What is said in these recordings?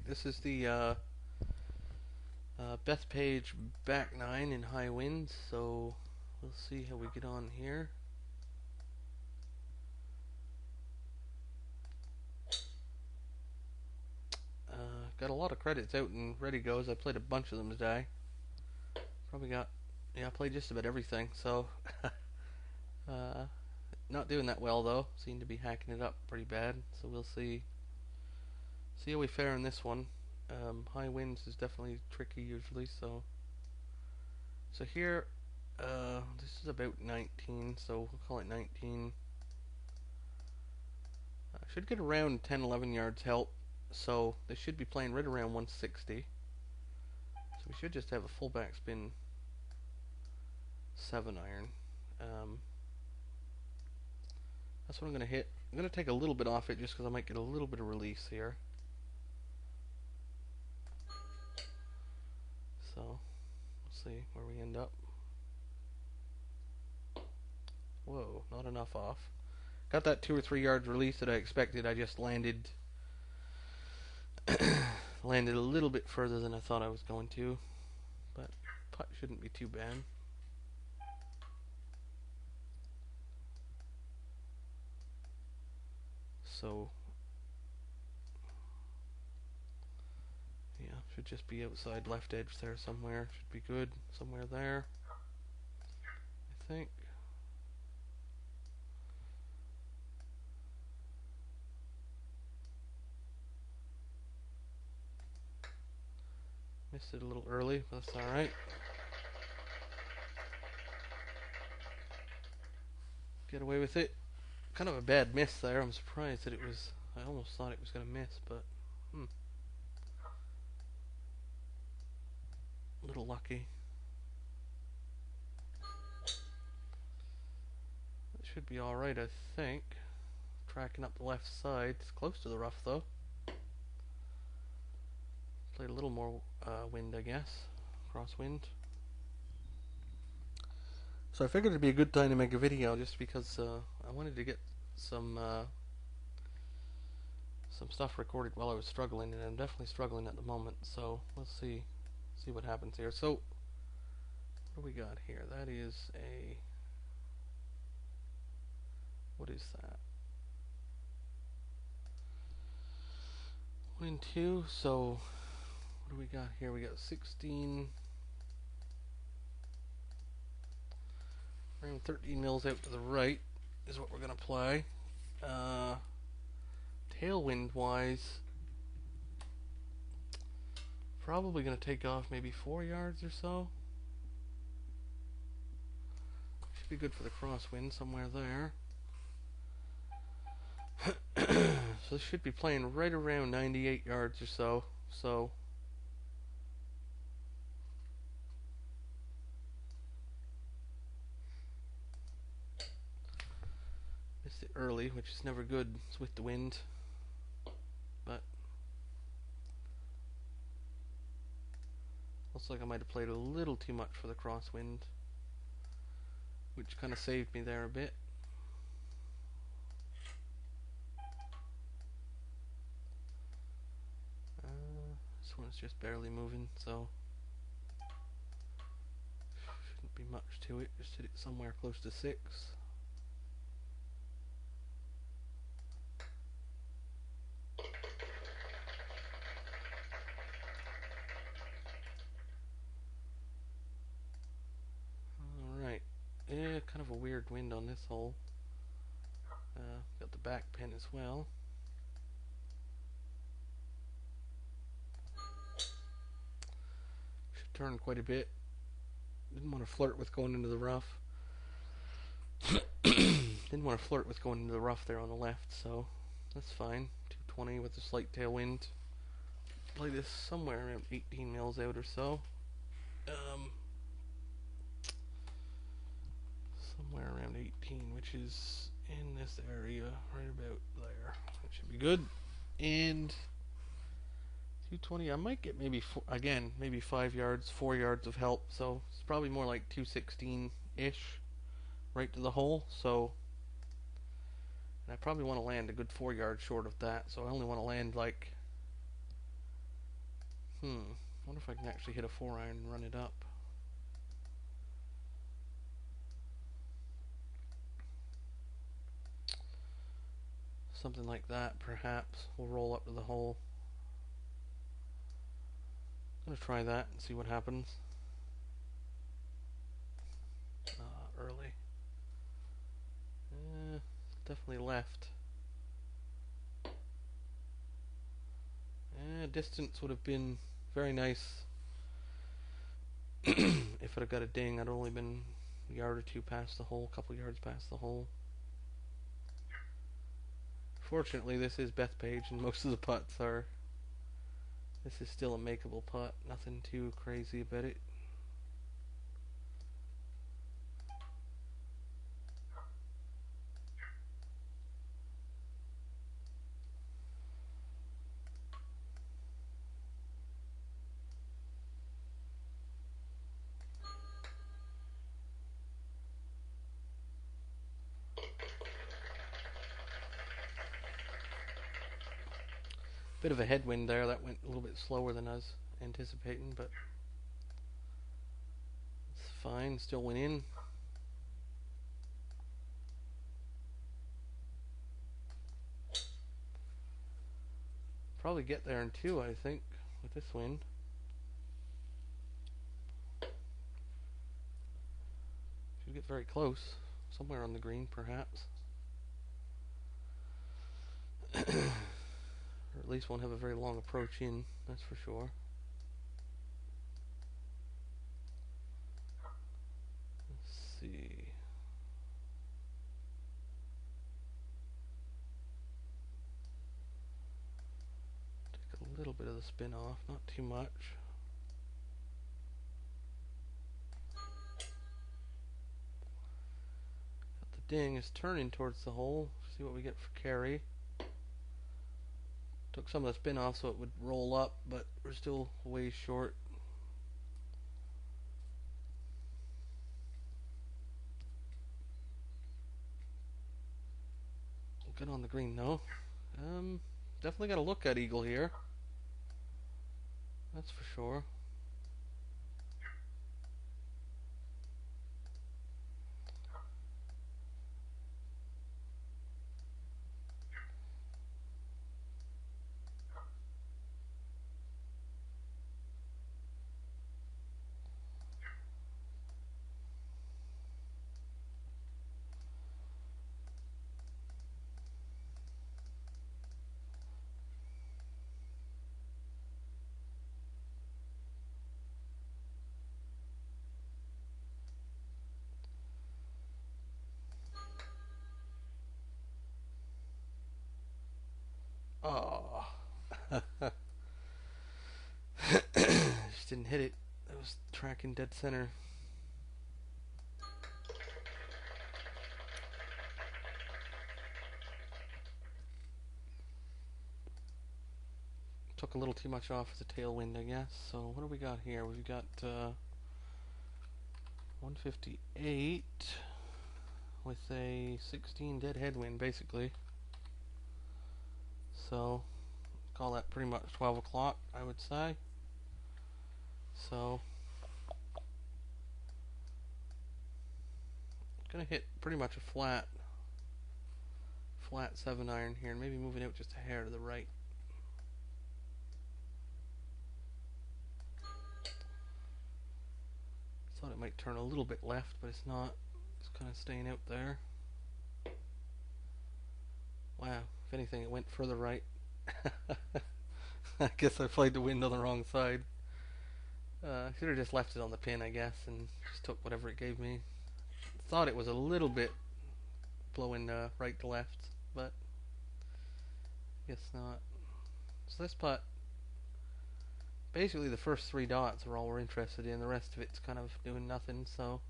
this is the Bpb B9 in high winds, so we'll see how we get on here. Got a lot of credits out and ready goes. I played a bunch of them today. Probably got, I played just about everything, so not doing that well though. Seem to be hacking it up pretty bad, so we'll see how we fare in this one. High winds is definitely tricky usually, so here this is about 19, so we'll call it 19. Should get around 10-11 yards help, so they should be playing right around 160. So we should just have a full backspin 7-iron. That's what I'm going to hit. I'm going to take a little bit off it just because I might get a little bit of release here. So we'll see where we end up. Whoa, not enough off. Got that 2 or 3 yards release that I expected. I just landed landed a little bit further than I thought I was going to, but putt shouldn't be too bad. So yeah, should just be outside left edge there somewhere. Should be good somewhere there, I think. Missed it a little early, but that's alright. Get away with it. Kind of a bad miss there. I'm surprised that it was, I almost thought it was going to miss, but a little lucky. It should be alright, I think. Tracking up the left side. It's close to the rough though. Played a little more wind, I guess. Crosswind. So I figured it'd be a good time to make a video just because I wanted to get some stuff recorded while I was struggling, and I'm definitely struggling at the moment. So let's see what happens here. So what do we got here? That is a, what is that? 1 and 2. So what do we got here? We got 16, around 13 mils out to the right is what we're going to play. Tailwind wise, probably going to take off maybe 4 yards or so. Should be good for the crosswind somewhere there. So this should be playing right around 98 yards or so. So missed it early, which is never good with the wind. But looks like I might have played a little too much for the crosswind, which kind of saved me there a bit. This one's just barely moving, so shouldn't be much to it. Just hit it somewhere close to 6. Alright. Yeah, kind of a weird wind on this hole. Got the back pin as well. Should turn quite a bit. Didn't want to flirt with going into the rough. Didn't want to flirt with going into the rough there on the left, so that's fine. 220 with a slight tailwind. Play this somewhere around 18 mils out or so. Somewhere around 18, which is in this area, right about there. That should be good. And 220, I might get maybe maybe 5 yards, 4 yards of help, so it's probably more like 216-ish right to the hole. So, and I probably want to land a good 4 yards short of that, so I only want to land like Wonder if I can actually hit a 4-iron and run it up. Something like that, perhaps. We'll roll up to the hole. I'm gonna try that and see what happens. Early. Definitely left. Distance would have been very nice. If I'd have got a ding, I'd only been a yard or two past the hole, a couple yards past the hole. Fortunately, this is Bethpage, and most of the putts are. This is still a makeable putt. Nothing too crazy about it. Bit of a headwind there. That went a little bit slower than I was anticipating, but it's fine. Still went in. Probably get there in 2, I think, with this wind. Should get very close. Somewhere on the green, perhaps. Or at least won't have a very long approach in, that's for sure. Let's see. Take a little bit of the spin off, not too much. Got the ding is turning towards the hole. See what we get for carry. Took some of the spin off so it would roll up, but we're still way short. Good on the green though. Definitely got to look at eagle here. That's for sure. Oh. Just didn't hit it. It was tracking dead center. Took a little too much off as a tailwind, I guess. So what do we got here? We've got 158 with a 16 dead headwind, basically. So call that pretty much 12 o'clock, I would say. So gonna hit pretty much a flat 7-iron here, and maybe moving out just a hair to the right. Thought it might turn a little bit left, but it's not. It's kind of staying out there. Wow, if anything, it went further right. I guess I played the wind on the wrong side. I should have just left it on the pin, I guess, and just took whatever it gave me. Thought it was a little bit blowing right to left, but guess not. So this putt, basically the first 3 dots are all we're interested in. The rest of it's kind of doing nothing, so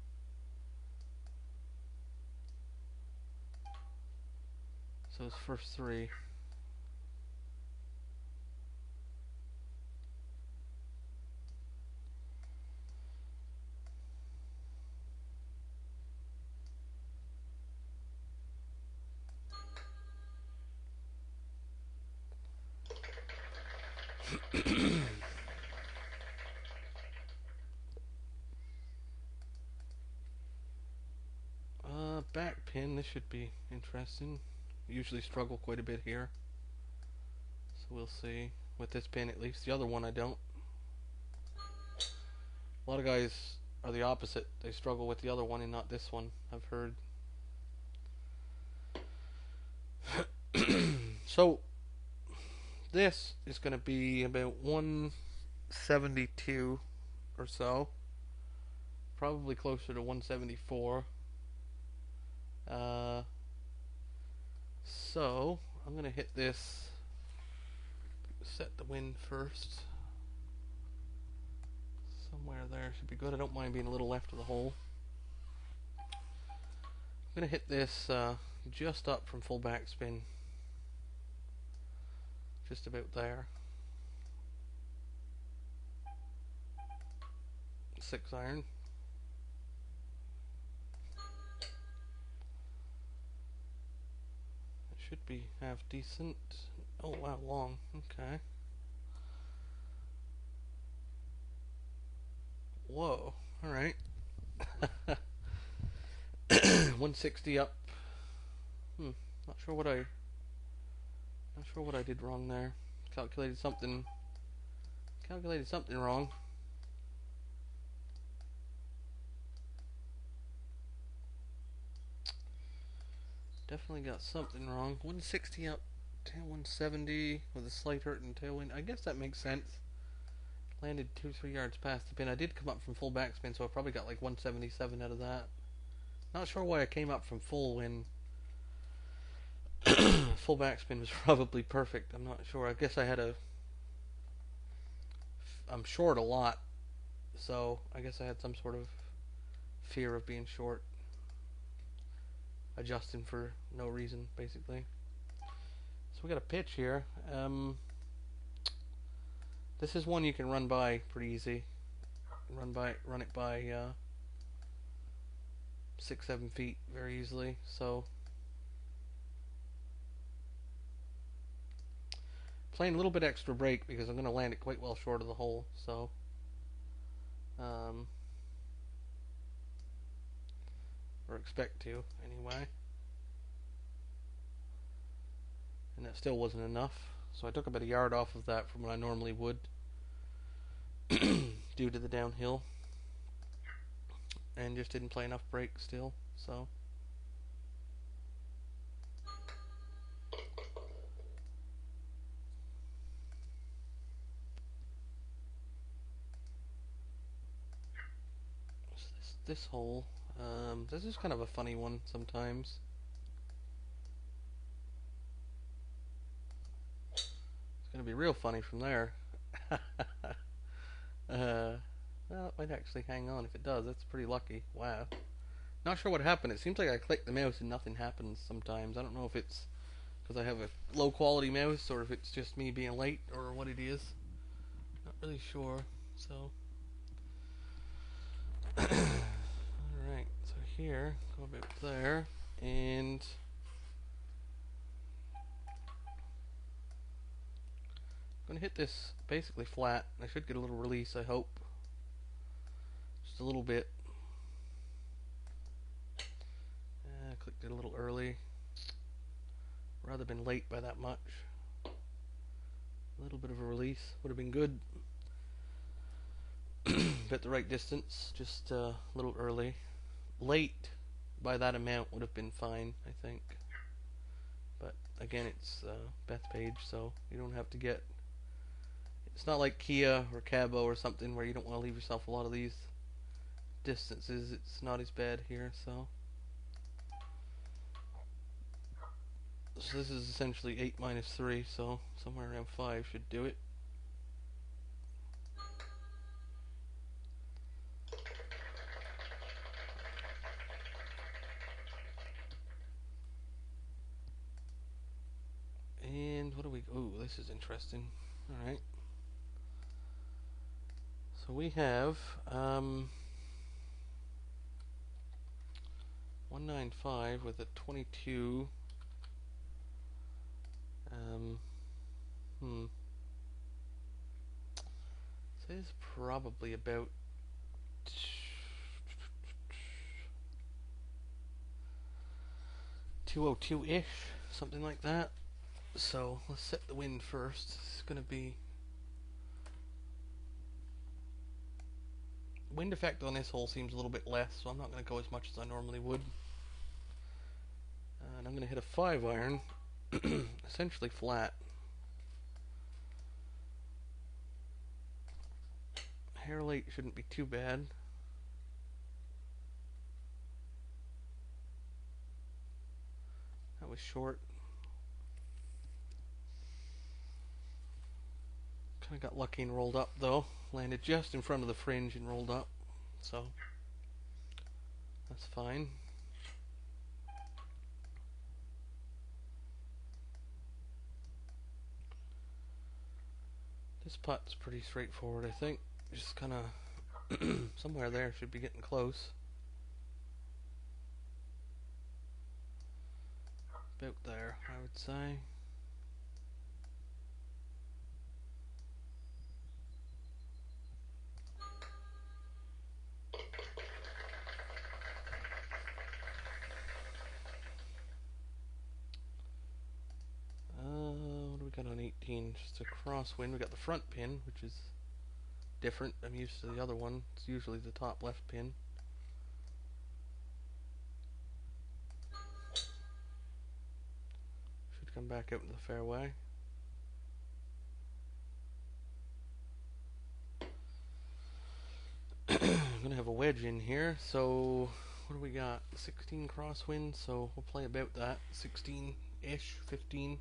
it's first 3. this should be interesting. Usually struggle quite a bit here, so we'll see with this pin at least. The other one I don't. A lot of guys are the opposite. They struggle with the other one and not this one, I've heard. So this is going to be about 172 or so, probably closer to 174. So I'm going to hit this, set the wind first. Somewhere there should be good. I don't mind being a little left of the hole. I'm going to hit this just up from full backspin. Just about there. 6 iron. It should be half decent. Oh wow, long. Okay. Whoa. Alright. 160 up. Not sure what I did wrong there. Calculated something wrong. Definitely got something wrong. 160 up to 170 with a slight hurt and tailwind. I guess that makes sense. Landed 2-3 yards past the pin. I did come up from full backspin, so I probably got like 177 out of that. Not sure why I came up from full when full backspin was probably perfect. I'm not sure. I guess I'm short a lot, so I guess I had some sort of fear of being short. Adjusting for no reason, basically. So we got a pitch here. This is one you can run by pretty easy. Run it by 6-7 feet very easily. So playing a little bit extra brake because I'm going to land it quite well short of the hole. So or expect to anyway. And that still wasn't enough, so I took about a yard off of that from what I normally would due to the downhill, and just didn't play enough brake still. So this hole, this is kind of a funny one sometimes. It's going to be real funny from there. Well, it might actually hang on. If it does, that's pretty lucky. Wow. Not sure what happened. It seems like I click the mouse and nothing happens sometimes. I don't know if it's because I have a low quality mouse or if it's just me being late or what it is. Not really sure. So alright, so here, go about there, and I'm going to hit this basically flat. I should get a little release, I hope. Just a little bit. I clicked it a little early. Rather been late by that much. A little bit of a release would have been good. At the right distance, just a little early. Late by that amount would have been fine, I think. But again, it's Bpb, so you don't have to get. It's not like Kia or Cabo or something where you don't want to leave yourself a lot of these distances. It's not as bad here, so. So this is essentially 8 minus 3, so somewhere around 5 should do it. And what do we... Ooh, this is interesting. Alright. So we have 195 with a 22. So it's probably about 202-ish, something like that. So let's set the wind first. It's going to be wind effect on this hole seems a little bit less, so I'm not going to go as much as I normally would. And I'm going to hit a 5-iron, essentially flat. Hair late shouldn't be too bad. That was short. Kind of got lucky and rolled up though. Landed just in front of the fringe and rolled up. So that's fine. This putt's pretty straightforward, I think. Just kind of somewhere there, should be getting close. About there, I would say. What do we got on 18? Just a crosswind. We got the front pin, which is different. I'm used to the other one. It's usually the top left pin. Should come back out in the fairway. I'm gonna have a wedge in here, so what do we got? 16 crosswind, so we'll play about that. 16-ish, 15-ish.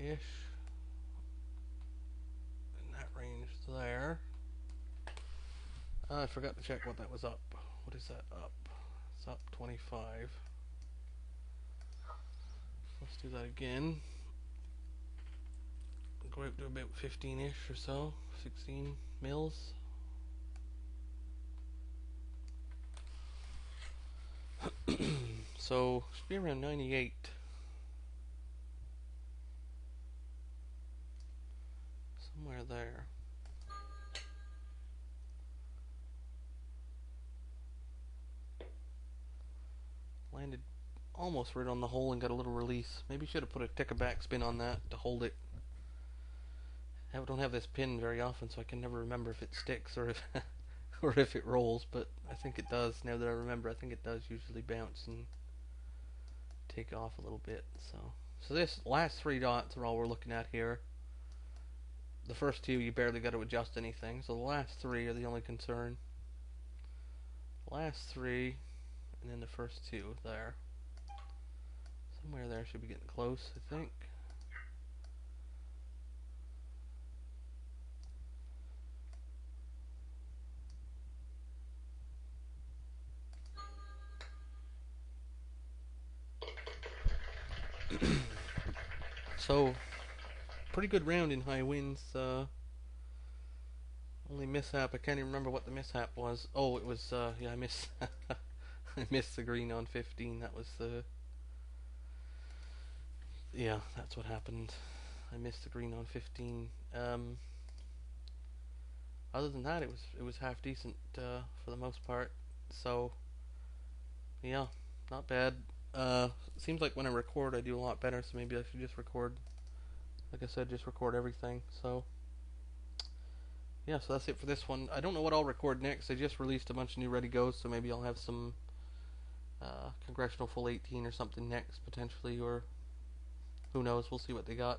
In that range there. I forgot to check what that was up. What is that up? It's up 25. Let's do that again. Go out to about 15-ish or so. 16 mils. So should be around 98. Somewhere there. Landed almost right on the hole and got a little release. Maybe should have put a ticker back spin on that to hold it. I don't have this pin very often, so I can never remember if it sticks or if or if it rolls, but I think it does. Now that I remember, I think it does usually bounce and take off a little bit. So this last 3 dots are all we're looking at here. The first 2 you barely got to adjust anything, so the last 3 are the only concern. Last 3, and then the first 2 there. Somewhere there should be getting close, I think. So, pretty good round in high winds. Only mishap, I can't even remember what the mishap was. Oh, it was, yeah, I missed I missed the green on 15. That was the... Yeah, that's what happened. I missed the green on 15. Other than that, it was half decent for the most part. So, yeah, not bad. Seems like when I record I do a lot better, so maybe I should just record, like I said, just record everything. So yeah, so that's it for this one. I don't know what I'll record next. I just released a bunch of new ready goes, so maybe I'll have some Congressional Full 18 or something next potentially, or who knows, we'll see what they got.